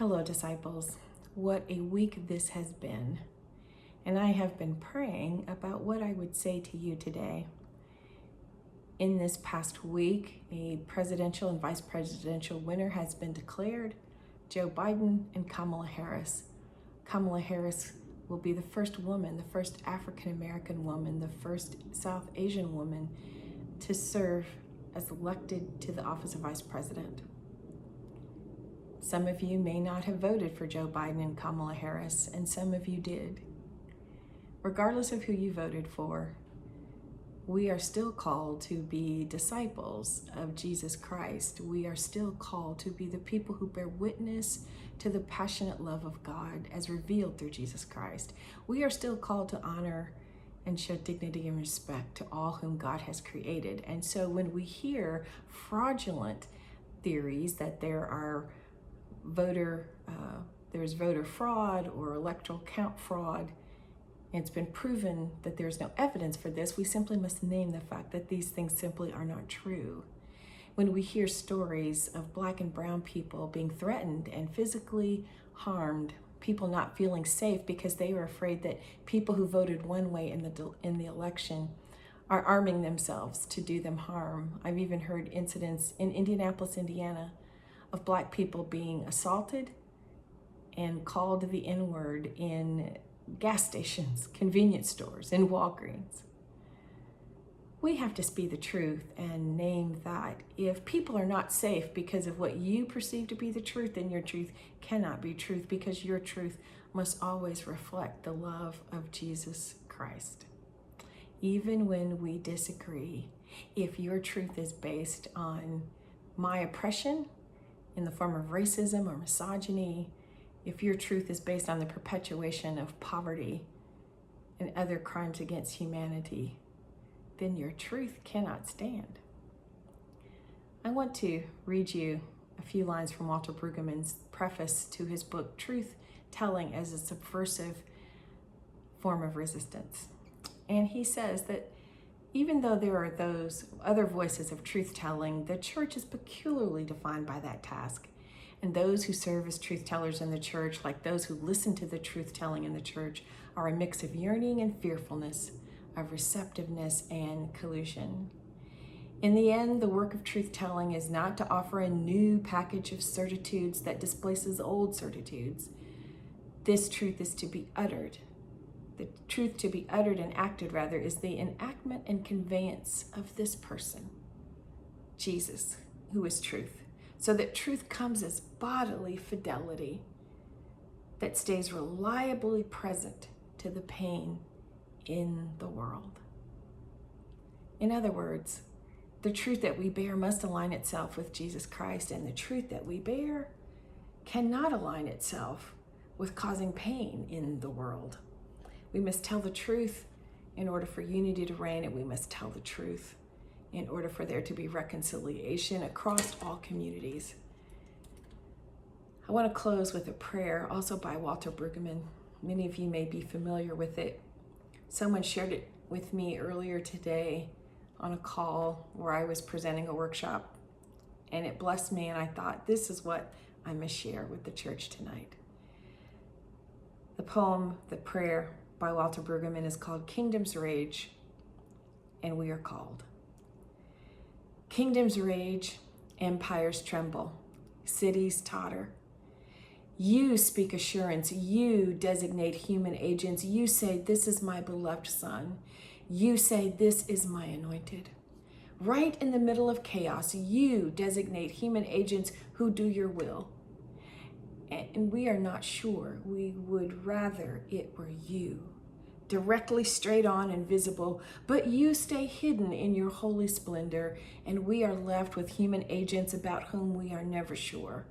Hello, disciples. What a week this has been. And I have been praying about what I would say to you today. In this past week, a presidential and vice presidential winner has been declared, Joe Biden and Kamala Harris. Kamala Harris will be the first woman, the first African American woman, the first South Asian woman to serve as elected to the office of vice president. Some of you may not have voted for Joe Biden and Kamala Harris, and some of you did. Regardless of who you voted for, we are still called to be disciples of Jesus Christ. We are still called to be the people who bear witness to the passionate love of God as revealed through Jesus Christ. We are still called to honor and show dignity and respect to all whom God has created. And so when we hear fraudulent theories that there's voter fraud or electoral count fraud, and it's been proven that there's no evidence for this, we simply must name the fact that these things simply are not true. When we hear stories of Black and brown people being threatened and physically harmed, people not feeling safe because they were afraid that people who voted one way in the election are arming themselves to do them harm. I've even heard incidents in Indianapolis, Indiana, of Black people being assaulted and called the N-word in gas stations, convenience stores, and Walgreens. We have to speak the truth and name that if people are not safe because of what you perceive to be the truth, then your truth cannot be truth, because your truth must always reflect the love of Jesus Christ. Even when we disagree, if your truth is based on my oppression in the form of racism or misogyny, if your truth is based on the perpetuation of poverty and other crimes against humanity, then your truth cannot stand. I want to read you a few lines from Walter Brueggemann's preface to his book, Truth Telling as a Subversive Form of Resistance. And he says that even though there are those other voices of truth-telling, the church is peculiarly defined by that task. And those who serve as truth-tellers in the church, like those who listen to the truth-telling in the church, are a mix of yearning and fearfulness, of receptiveness and collusion. In the end, the work of truth-telling is not to offer a new package of certitudes that displaces old certitudes. This truth is to be uttered. The truth to be uttered and acted, rather, is the enactment and conveyance of this person, Jesus, who is truth, so that truth comes as bodily fidelity that stays reliably present to the pain in the world. In other words, the truth that we bear must align itself with Jesus Christ, and the truth that we bear cannot align itself with causing pain in the world. We must tell the truth in order for unity to reign, and we must tell the truth in order for there to be reconciliation across all communities. I want to close with a prayer, also by Walter Brueggemann. Many of you may be familiar with it. Someone shared it with me earlier today on a call where I was presenting a workshop, and it blessed me, and I thought, this is what I must share with the church tonight. The poem, the prayer by Walter Brueggemann is called Kingdoms Rage, and we are called. Kingdoms rage, empires tremble, cities totter. You speak assurance, you designate human agents. You say, this is my beloved son. You say, this is my anointed. Right in the middle of chaos, you designate human agents who do your will. And we are not sure. We would rather it were you, directly straight on and visible, but you stay hidden in your holy splendor, and we are left with human agents about whom we are never sure.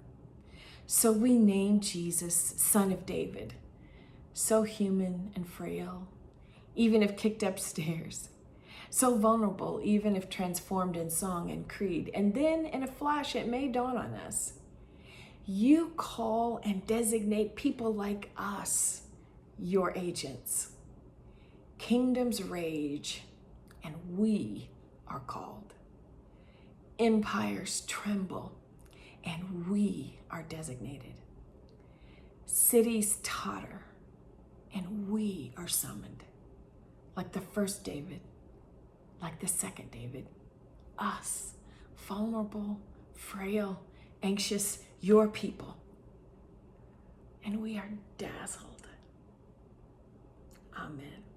So we name Jesus, Son of David, so human and frail, even if kicked upstairs, so vulnerable, even if transformed in song and creed. And then in a flash, it may dawn on us. You call and designate people like us your agents. Kingdoms rage, and we are called. Empires tremble, and we are designated. cities totter, and we are summoned. Like the first David, like the second David, us, vulnerable, frail, anxious, your people. And we are dazzled. Amen.